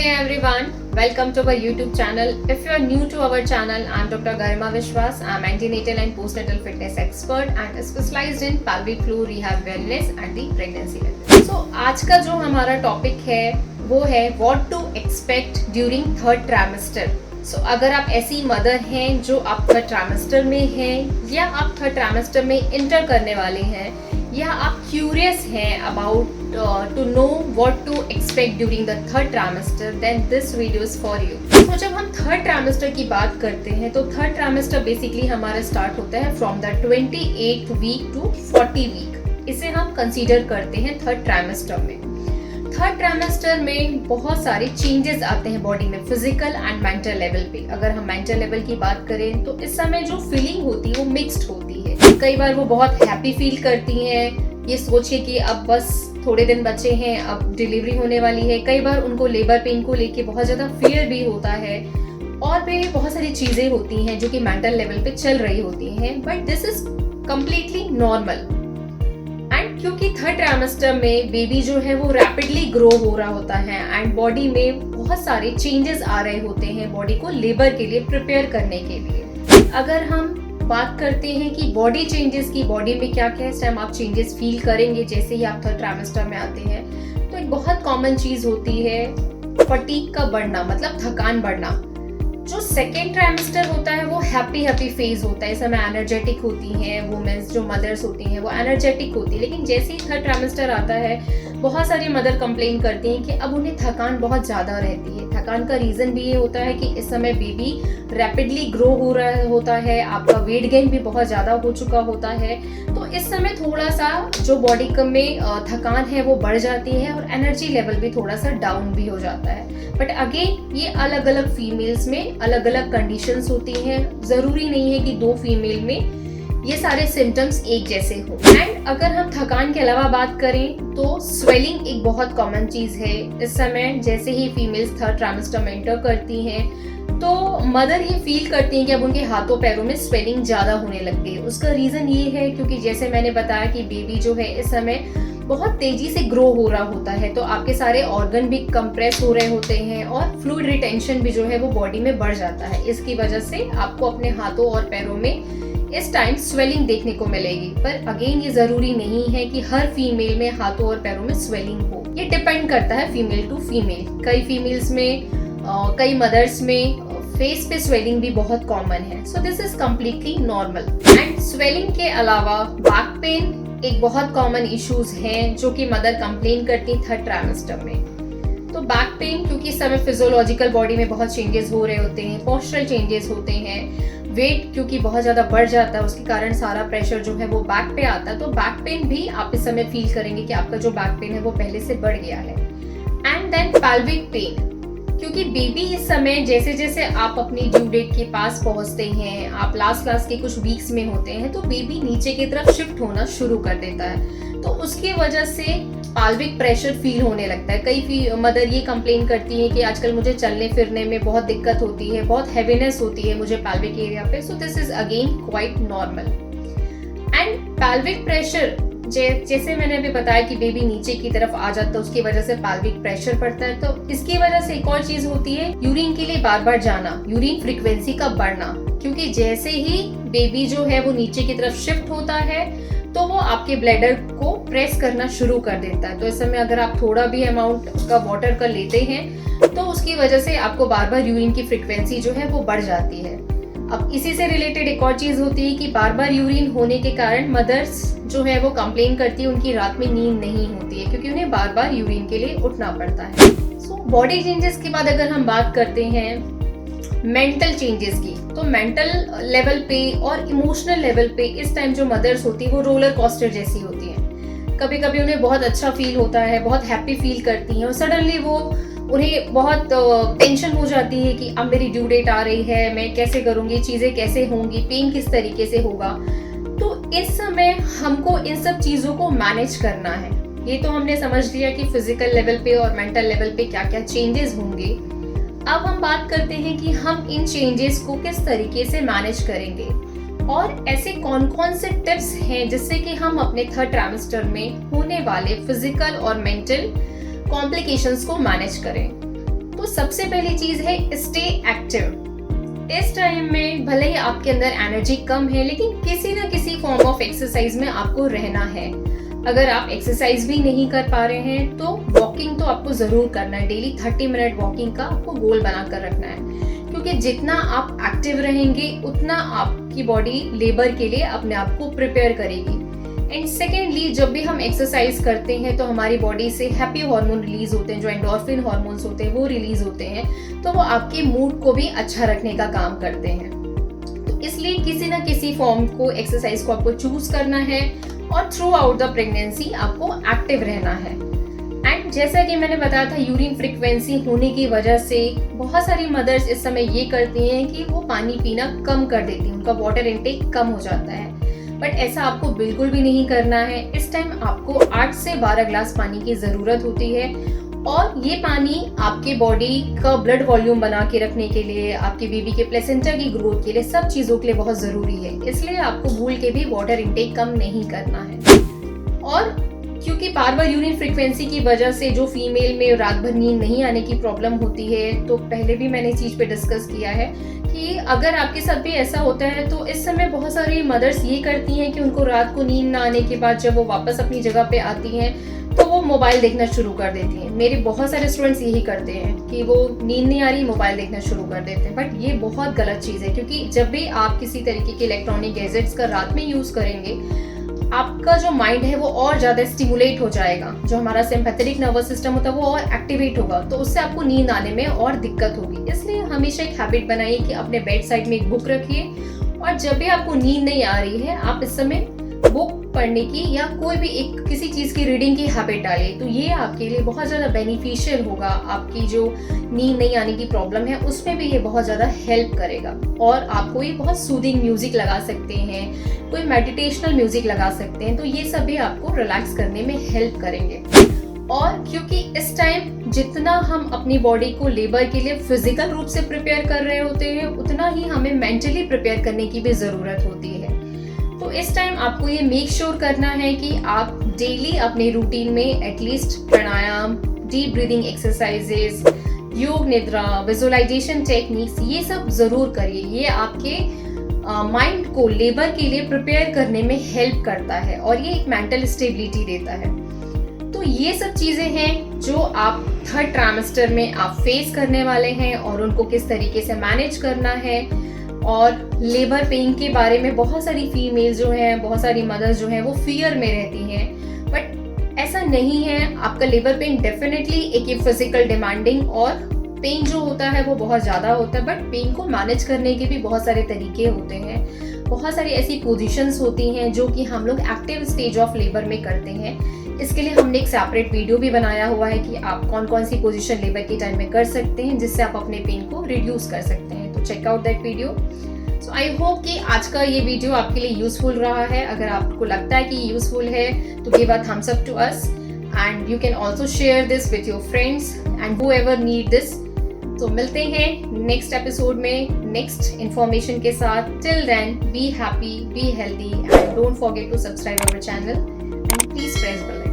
Hey everyone, welcome to our YouTube channel. If you are new to our channel, I am Dr. Garima Vishwas. I am antenatal and postnatal fitness expert and specialized in pelvic floor rehab wellness and the pregnancy wellness. So आज का जो हमारा topic है वो है what to expect during third trimester. So अगर आप ऐसी मदर हैं जो आप थर्ड ट्राइमेस्टर में हैं या आप थर्ड ट्राइमेस्टर में इंटर करने वाले हैं या आप क्यूरियस हैं about to know what to expect during the third trimester, then this video is for you. तो जब हम थर्ड ट्राइमेस्टर की बात करते हैं तो थर्ड ट्राइमेस्टर बेसिकली हमारा स्टार्ट होता है from the 28th week to 40 week. इसे हम कंसीडर करते हैं थर्ड ट्राइमेस्टर में। थर्ड ट्राइमेस्टर में बहुत सारे चेंजेस आते हैं बॉडी में, फिजिकल एंड मेंटल लेवल पे। अगर हम मेंटल लेवल की बात करें तो इस समय जो फीलिंग होती है वो मिक्स्ड होती है। कई बार वो बहुत हैप्पी फील करती हैं, ये सोच के कि अब बस थोड़े दिन बचे हैं, अब डिलीवरी होने वाली है। कई बार उनको लेबर पेन को लेके बहुत ज़्यादा फियर भी होता है और भी बहुत सारी चीज़ें होती हैं जो कि मेंटल लेवल पे चल रही होती हैं, but this is completely normal. And क्योंकि थर्ड ट्राइमेस्टर में बेबी जो है वो रैपिडली ग्रो हो रहा होता है एंड बॉडी में बहुत सारे चेंजेस आ रहे होते हैं बॉडी को लेबर के लिए प्रिपेयर करने के लिए। अगर हम बात करते हैं कि बॉडी चेंजेस की, बॉडी में क्या क्या इस टाइम आप चेंजेस फील करेंगे जैसे ही आप थर्ड ट्राइमेस्टर में आते हैं, तो एक बहुत कॉमन चीज होती है फटीग का बढ़ना, मतलब थकान बढ़ना। जो सेकेंड ट्राइमेस्टर होता है वो हैप्पी फेज होता है, इस समय एनर्जेटिक होती हैं वुमेन्स, जो मदर्स होती हैं वो एनर्जेटिक होती है। लेकिन जैसे ही थर्ड ट्राइमेस्टर आता है बहुत सारी मदर कंप्लेन करती हैं कि अब उन्हें थकान बहुत ज़्यादा रहती है। थकान का रीज़न भी ये होता है कि इस समय बेबी रैपिडली ग्रो हो रहा होता है, आपका वेट गेन भी बहुत ज़्यादा हो चुका होता है, तो इस समय थोड़ा सा जो बॉडी में थकान है वो बढ़ जाती है और एनर्जी लेवल भी थोड़ा सा डाउन भी हो जाता है। बट अगेन ये अलग अलग फीमेल्स में अलग अलग कंडीशंस होती हैं, ज़रूरी नहीं है कि दो फीमेल में ये सारे सिम्टम्स एक जैसे हो। एंड अगर हम थकान के अलावा बात करें तो स्वेलिंग एक बहुत कॉमन चीज़ है। इस समय जैसे ही फीमेल्स थर्ड ट्राइमेस्टर में एंटर करती हैं तो मदर ये फील करती हैं कि अब उनके हाथों पैरों में स्वेलिंग ज़्यादा होने लग गई। उसका रीज़न ये है क्योंकि जैसे मैंने बताया कि बेबी जो है इस समय बहुत तेजी से ग्रो हो रहा होता है, तो आपके सारे ऑर्गन भी कंप्रेस हो रहे होते हैं और फ्लूइड रिटेंशन भी जो है वो बॉडी में बढ़ जाता है। इसकी वजह से आपको अपने हाथों और पैरों में इस टाइम स्वेलिंग देखने को मिलेगी। पर अगेन ये जरूरी नहीं है कि हर फीमेल में हाथों और पैरों में स्वेलिंग हो, ये डिपेंड करता है फीमेल टू फीमेल। कई फीमेल्स में कई मदर्स में फेस पे स्वेलिंग भी बहुत कॉमन है, सो this is completely normal. And swelling के अलावा बैक पेन एक बहुत कॉमन इश्यूज हैं जो कि मदर कंप्लेन करती थर्ड ट्राइमेस्टर में। तो बैक पेन क्योंकि इस समय फिजियोलॉजिकल बॉडी में बहुत चेंजेस हो रहे होते हैं, पोस्चरल चेंजेस होते हैं, वेट क्योंकि बहुत ज़्यादा बढ़ जाता है उसके कारण सारा प्रेशर जो है वो बैक पे आता है, तो बैक पेन भी आप इस समय फील करेंगे कि आपका जो बैक पेन है वो पहले से बढ़ गया है। एंड देन पेल्विक पेन, क्योंकि बेबी इस समय जैसे जैसे आप अपनी ड्यू डेट के पास पहुंचते हैं, आप लास्ट के कुछ वीक्स में होते हैं, तो बेबी नीचे की तरफ शिफ्ट होना शुरू कर देता है, तो उसकी वजह से पाल्विक प्रेशर फील होने लगता है। कई मदर ये कंप्लेन करती हैं कि आजकल मुझे चलने फिरने में बहुत दिक्कत होती है, बहुत हैवीनेस होती है मुझे पाल्विक एरिया पे, so this is again quite normal. And pelvic pressure जैसे मैंने अभी बताया कि बेबी नीचे की तरफ आ जाता है, उसकी वजह से पाल्विक प्रेशर पड़ता है, तो इसकी वजह से एक और चीज होती है यूरिन के लिए बार बार जाना, यूरिन फ्रीक्वेंसी का बढ़ना, क्योंकि जैसे ही बेबी जो है वो नीचे की तरफ शिफ्ट होता है तो वो आपके ब्लैडर को प्रेस करना शुरू कर देता है। तो इस समय अगर आप थोड़ा भी अमाउंट का वाटर का लेते हैं तो उसकी वजह से आपको बार बार यूरिन की फ्रीक्वेंसी जो है वो बढ़ जाती है। अब इसी से रिलेटेड एक और चीज होती है कि बार बार यूरिन होने के कारण मदर्स जो है वो कंप्लेन करती है उनकी रात में नींद नहीं होती है क्योंकि उन्हें बार बार यूरिन के लिए उठना पड़ता है। सो बॉडी चेंजेस के बाद अगर हम बात करते हैं मेंटल चेंजेस की, तो मेंटल लेवल पे और इमोशनल लेवल पे इस टाइम जो मदर्स होती है वो रोलर कोस्टर जैसी होती हैं। कभी कभी उन्हें बहुत अच्छा फील होता है, बहुत हैप्पी फील करती हैं और सडनली वो उन्हें बहुत टेंशन हो जाती है कि अब मेरी ड्यू डेट आ रही है, मैं कैसे करूँगी, चीज़ें कैसे होंगी, पेन किस तरीके से होगा। तो इस समय हमको इन सब चीज़ों को मैनेज करना है। ये तो हमने समझ लिया कि फिजिकल लेवल पे और मेंटल लेवल पे क्या क्या चेंजेस होंगे। अब हम बात करते हैं कि हम इन चेंजेस को किस तरीके से मैनेज करेंगे और ऐसे कौन कौन से टिप्स हैं जिससे कि हम अपने थर्ड ट्राइमेस्टर में होने वाले फिजिकल और मेंटल कॉम्प्लिकेशंस को मैनेज करें। तो सबसे पहली चीज है स्टे एक्टिव। इस टाइम में भले ही आपके अंदर एनर्जी कम है, लेकिन किसी ना किसी फॉर्म ऑफ एक्सरसाइज में आपको रहना है। अगर आप एक्सरसाइज भी नहीं कर पा रहे हैं तो वॉकिंग तो आपको जरूर करना है। डेली 30 मिनट वॉकिंग का आपको गोल बनाकर रखना है, क्योंकि जितना आप एक्टिव रहेंगे उतना आपकी बॉडी लेबर के लिए अपने आप को प्रिपेयर करेगी। एंड सेकेंडली, जब भी हम एक्सरसाइज करते हैं तो हमारी बॉडी से हैप्पी हार्मोन रिलीज होते हैं, जो एंडोर्फिन हार्मोन्स होते हैं वो रिलीज होते हैं, तो वो आपके मूड को भी अच्छा रखने का काम करते हैं। तो इसलिए किसी ना किसी फॉर्म को एक्सरसाइज को आपको चूज करना है और थ्रू आउट द प्रेगनेंसी आपको एक्टिव रहना है। एंड जैसा कि मैंने बताया था, यूरिन फ्रीक्वेंसी होने की वजह से बहुत सारी मदर्स इस समय ये करती हैं कि वो पानी पीना कम कर देती हैं, उनका वाटर इनटेक कम हो जाता है। बट ऐसा आपको बिल्कुल भी नहीं करना है। इस टाइम आपको 8 से 12 ग्लास पानी की जरूरत होती है, और ये पानी आपके बॉडी का ब्लड वॉल्यूम बना के रखने के लिए, आपके बेबी के प्लेसेंटा की ग्रोथ के लिए, सब चीजों के लिए बहुत जरूरी है। इसलिए आपको भूल के भी वाटर इनटेक कम नहीं करना है। और क्योंकि बार बार यूरिन फ्रीक्वेंसी की वजह से जो फीमेल में रात भर नींद नहीं आने की प्रॉब्लम होती है, तो पहले भी मैंने इस चीज पे डिस्कस किया है कि अगर आपके साथ भी ऐसा होता है तो इस समय बहुत सारी मदर्स ये करती हैं कि उनको रात को नींद ना आने के बाद जब वो वापस अपनी जगह पे आती हैं तो वो मोबाइल देखना शुरू कर देती हैं। मेरे बहुत सारे स्टूडेंट्स यही करते हैं कि वो नींद नहीं आ रही, मोबाइल देखना शुरू कर देते हैं। बट ये बहुत गलत चीज़ है, क्योंकि जब भी आप किसी तरीके के इलेक्ट्रॉनिक गैजेट्स का रात में यूज़ करेंगे, आपका जो माइंड है वो और ज़्यादा स्टिमुलेट हो जाएगा, जो हमारा सिंपैथेटिक नर्वस सिस्टम होता है वो और एक्टिवेट होगा, तो उससे आपको नींद आने में और दिक्कत होगी। इसलिए हमेशा एक हैबिट बनाइए कि अपने बेड साइड में एक बुक रखिए, और जब भी आपको नींद नहीं आ रही है आप इस समय बुक पढ़ने की या कोई भी एक किसी चीज़ की रीडिंग की हैबिट डालिए, तो ये आपके लिए बहुत ज़्यादा बेनिफिशियल होगा। आपकी जो नींद नहीं आने की प्रॉब्लम है उसमें भी ये बहुत ज़्यादा हेल्प करेगा। और आप कोई बहुत सूदिंग म्यूजिक लगा सकते हैं, कोई मेडिटेशनल म्यूजिक लगा सकते हैं, तो ये सब भी आपको रिलैक्स करने में हेल्प करेंगे। और क्योंकि इस टाइम जितना हम अपनी बॉडी को लेबर के लिए फिजिकल रूप से प्रिपेयर कर रहे होते हैं, उतना ही हमें मेंटली प्रिपेयर करने की भी ज़रूरत होती है। तो इस टाइम आपको ये मेक श्योर करना है कि आप डेली अपने रूटीन में एटलीस्ट प्राणायाम, डीप ब्रीदिंग एक्सरसाइजेस, योग निद्रा, विजुअलाइजेशन टेक्निक्स, ये सब जरूर करिए। ये आपके माइंड को लेबर के लिए प्रिपेयर करने में हेल्प करता है और ये एक मेंटल स्टेबिलिटी देता है। तो ये सब चीज़ें हैं जो आप 3rd ट्राइमेस्टर में आप फेस करने वाले हैं, और उनको किस तरीके से मैनेज करना है। और लेबर पेन के बारे में बहुत सारी फीमेल्स जो हैं, बहुत सारी मदर्स जो हैं वो फियर में रहती हैं, बट ऐसा नहीं है। आपका लेबर पेन डेफिनेटली एक फिजिकल डिमांडिंग और पेन जो होता है वो बहुत ज़्यादा होता है, बट पेन को मैनेज करने के भी बहुत सारे तरीके होते हैं। बहुत सारी ऐसी पोजीशंस होती हैं जो कि हम लोग एक्टिव स्टेज ऑफ लेबर में करते हैं। इसके लिए हमने एक सेपरेट वीडियो भी बनाया हुआ है कि आप कौन कौन सी पोजीशन लेबर के टाइम में कर सकते हैं, जिससे आप अपने पेन को रिड्यूस कर सकते हैं। तो check out that video. So I hope कि आज का ये वीडियो आपके लिए यूजफुल रहा है। अगर आपको लगता है कि यूजफुल है तो give a thumbs up to us, and you can also share this with your friends and whoever need this. तो मिलते हैं नेक्स्ट एपिसोड में नेक्स्ट इन्फॉर्मेशन के साथ। Till then, be happy, be healthy, and don't forget to subscribe our channel and please press bell.